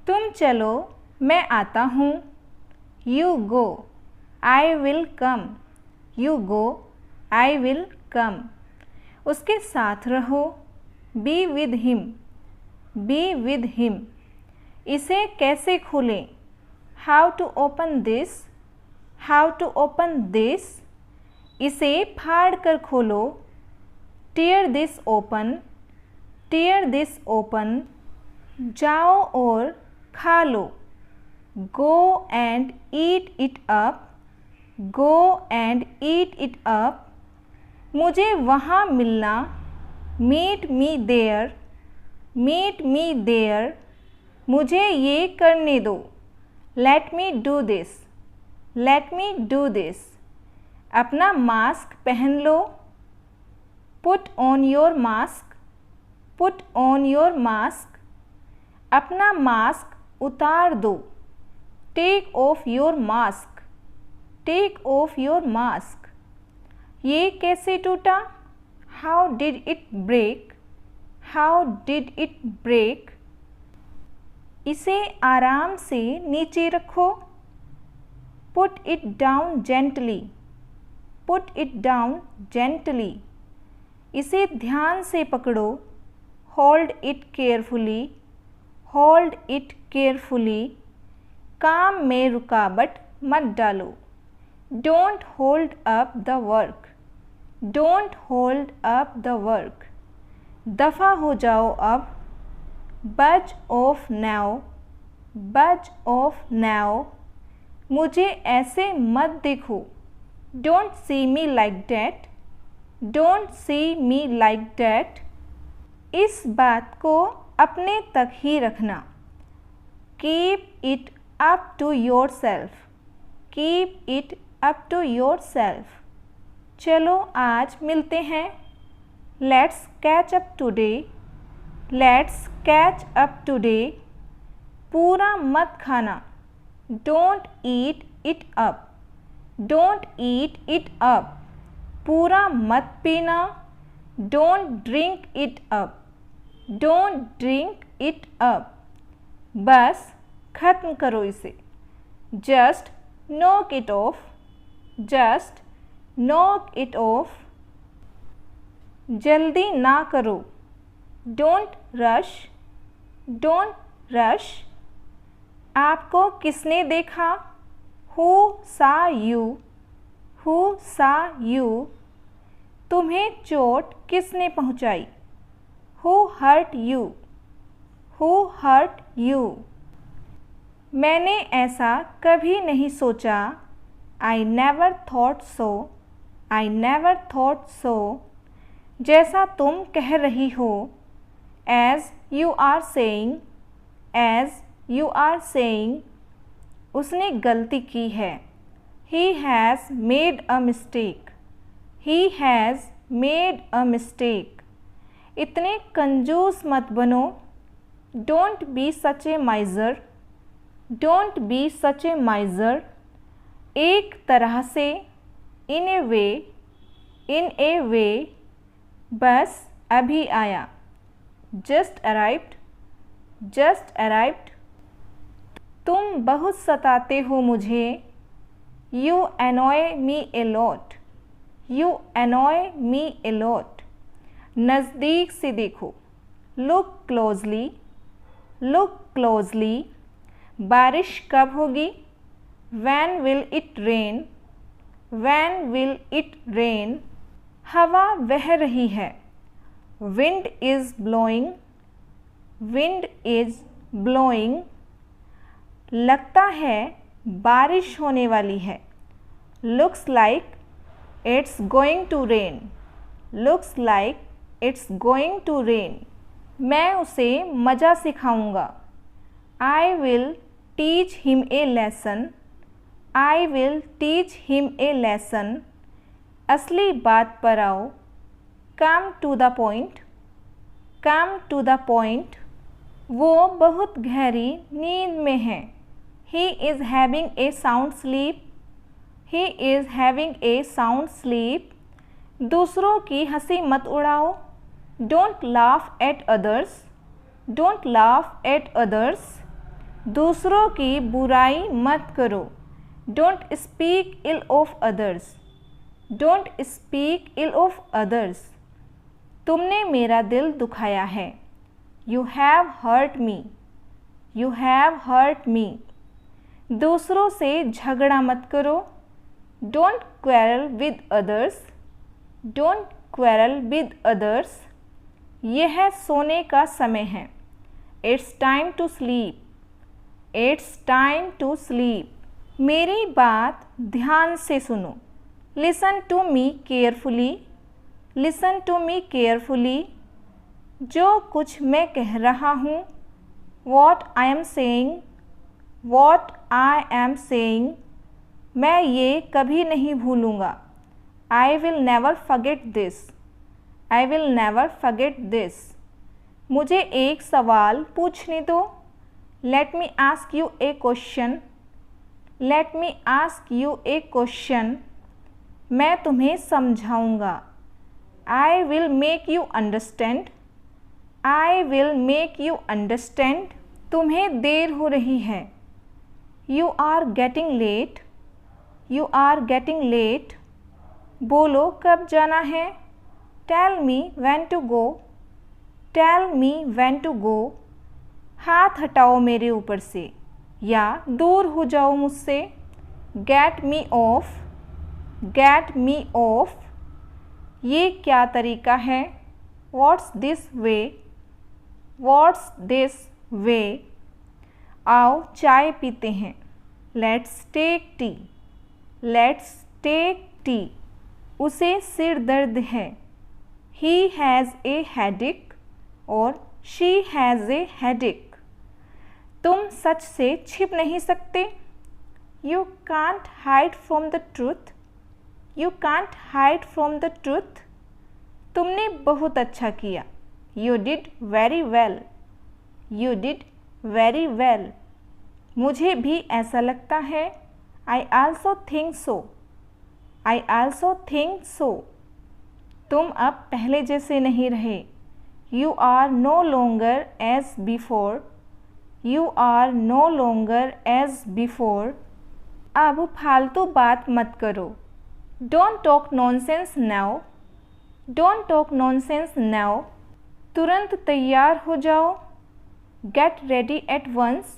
तुम चलो मैं आता हूँ। You go I will come. You go I will come. उसके साथ रहो। Be with him. Be with him. इसे कैसे खोलें? How to open this. How to open this. इसे फाड़ कर खोलो। Tear this open. Tear this open. जाओ और खा लो। Go and eat it up. Go and eat it up. मुझे वहाँ मिलना। Meet me there. Meet me there. मुझे ये करने दो। Let me do this. Let me do this. अपना मास्क पहन लो। Put on your mask. Put on your mask. अपना मास्क उतार दो। Take off your mask. Take off your mask. ये कैसे टूटा? How did it break. How did it break. इसे आराम से नीचे रखो। Put it down gently. Put it down gently. इसे ध्यान से पकड़ो। Hold it carefully. Hold it carefully. काम में रुकावट मत डालो। Don't hold up the work. Don't hold up the work. दफ़ा हो जाओ अब। Buzz off now. Buzz off now. मुझे ऐसे मत देखो। Don't see me like that. Don't see me like that. इस बात को अपने तक ही रखना। Keep it up to yourself. Keep it up to yourself. चलो आज मिलते हैं। Let's catch up today. Let's catch up today. पूरा मत खाना। Don't eat it up. Don't eat it up. पूरा मत पीना। Don't drink it up. Don't drink it up. बस ख़त्म करो इसे। Just knock it of. Just knock it of. जल्दी ना करो। Don't rush. Don't rush. आपको किसने देखा? हु सा यू। हु सा यू। तुम्हें चोट किसने पहुंचाई? Who hurt you. Who hurt you. मैंने ऐसा कभी नहीं सोचा। I never thought so. I never thought so. जैसा तुम कह रही हो। As you are saying. As you are saying. उसने गलती की है। He has made a mistake. He has made a mistake. इतने कंजूस मत बनो। Don't be such a miser. Don't be such a miser. एक तरह से। इन ए वे। इन ए वे। बस अभी आया। Just arrived. Just arrived. तुम बहुत सताते हो मुझे। You annoy me a lot. You annoy me a lot. नज़दीक से देखो। Look closely. Look closely. बारिश कब होगी? When will it rain? When will it rain? हवा बह रही है। Wind is blowing. Wind is blowing. लगता है बारिश होने वाली है। Looks like it's going to rain. Looks like it's going to rain. मैं उसे मज़ा सिखाऊंगा। I will teach him a lesson. I will teach him a lesson. असली बात पर आओ। Come to the point. Come to the point. वो बहुत गहरी नींद में है। He is having a sound sleep. He is having a sound sleep. दूसरों की हंसी मत उड़ाओ। Don't laugh at others. Don't laugh at others. दूसरों की बुराई मत करो। Don't speak ill of others. Don't speak ill of others. तुमने मेरा दिल दुखाया है। You have hurt me. You have hurt me. दूसरों से झगड़ा मत करो। Don't quarrel with others. Don't quarrel with others. यह सोने का समय है। It's time to sleep. It's time to sleep. मेरी बात ध्यान से सुनो। Listen to me carefully. Listen to me carefully. जो कुछ मैं कह रहा हूँ, what I am saying, what I am saying, मैं ये कभी नहीं भूलूँगा। I will never forget this. I will never forget this. मुझे एक सवाल पूछने दो। Let me ask you a question. Let me ask you a question. मैं तुम्हें समझाऊँगा। I will make you understand. I will make you understand. तुम्हें देर हो रही है। You are getting late. You are getting late. बोलो कब जाना है। Tell me when to go. Tell me when to go. हाथ हटाओ मेरे ऊपर से या दूर हो जाओ मुझसे। Get me off. Get me off. ये क्या तरीका है। What's this way. What's this way. आओ चाय पीते हैं। Let's take tea. Let's take tea. उसे सिर दर्द है। ही हैज़ ए हेडेक और शी हैज़ ए हेडेक। तुम सच से छिप नहीं सकते। You can't hide from the truth. You can't hide from the truth. तुमने बहुत अच्छा किया। You did very well. You did very well. मुझे भी ऐसा लगता है। I also think so. I also think so. तुम अब पहले जैसे नहीं रहे। You are no longer as before. You are no longer as before. अब फालतू बात मत करो। Don't talk nonsense now. Don't talk nonsense now. तुरंत तैयार हो जाओ। Get ready at once.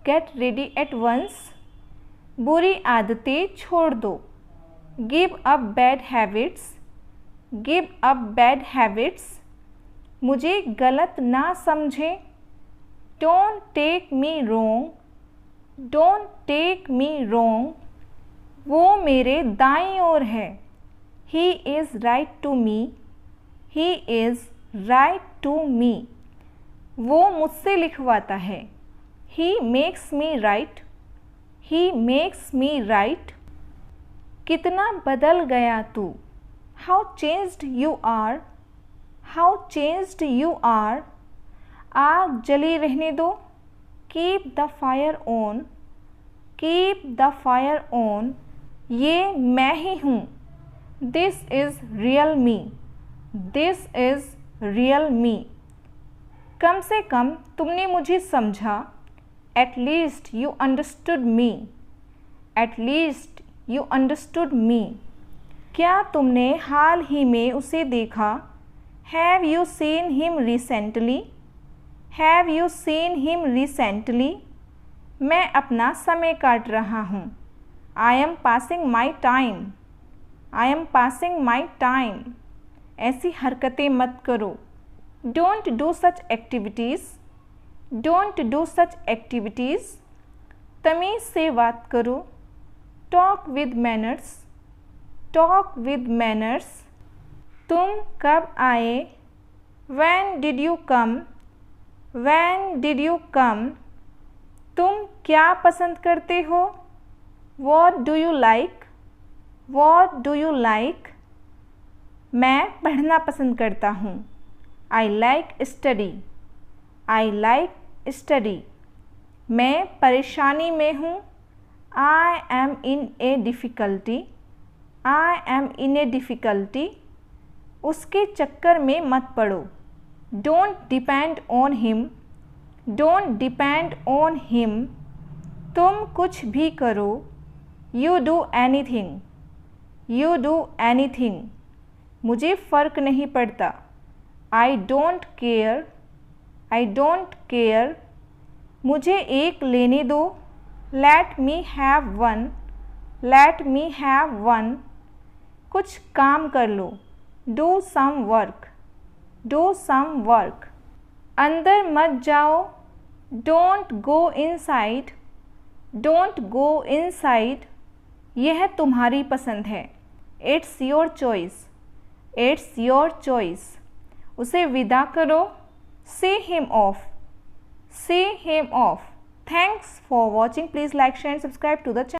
Get ready at once. बुरी आदतें छोड़ दो। Give up bad habits. Give up bad habits. मुझे गलत ना समझें। Don't take me wrong. Don't take me wrong. वो मेरे दाईं ओर है। He is right to me. He is right to me. वो मुझसे लिखवाता है। He makes me write. He makes me write. कितना बदल गया तू। How changed you are. How changed you are. आग जली रहने दो। Keep the fire on. Keep the fire on. ये मैं ही हूँ। This is real me. This is real me. कम से कम तुमने मुझे समझा। At least you understood me. At least you understood me. क्या तुमने हाल ही में उसे देखा। Have you seen him recently. Have you seen him recently. मैं अपना समय काट रहा हूँ। I am passing my time. I am passing my time. ऐसी हरकतें मत करो। Don't do such activities. Don't do such activities. तमीज़ से बात करो। Talk with manners. Talk with manners. तुम कब आए। When did you come. When did you come. तुम क्या पसंद करते हो। What do you like. What do you like. मैं पढ़ना पसंद करता हूँ। I like study. I like study. मैं परेशानी में हूँ। I M in A difficulty. I am in A difficulty. उसके चक्कर में मत पड़ो। Don't depend on him. Don't depend on him, तुम कुछ भी करो। You do anything, you do anything, मुझे फ़र्क नहीं पड़ता। I don't care, I don't care, मुझे एक लेने दो। Let me have one, let me have one, कुछ काम कर लो। Do some work, do some work, अंदर मत जाओ। Don't go inside, don't go inside, यह तुम्हारी पसंद है। It's your choice, it's your choice, उसे विदा करो। See him off, see him off. Thanks for watching, please like share and subscribe to the channel.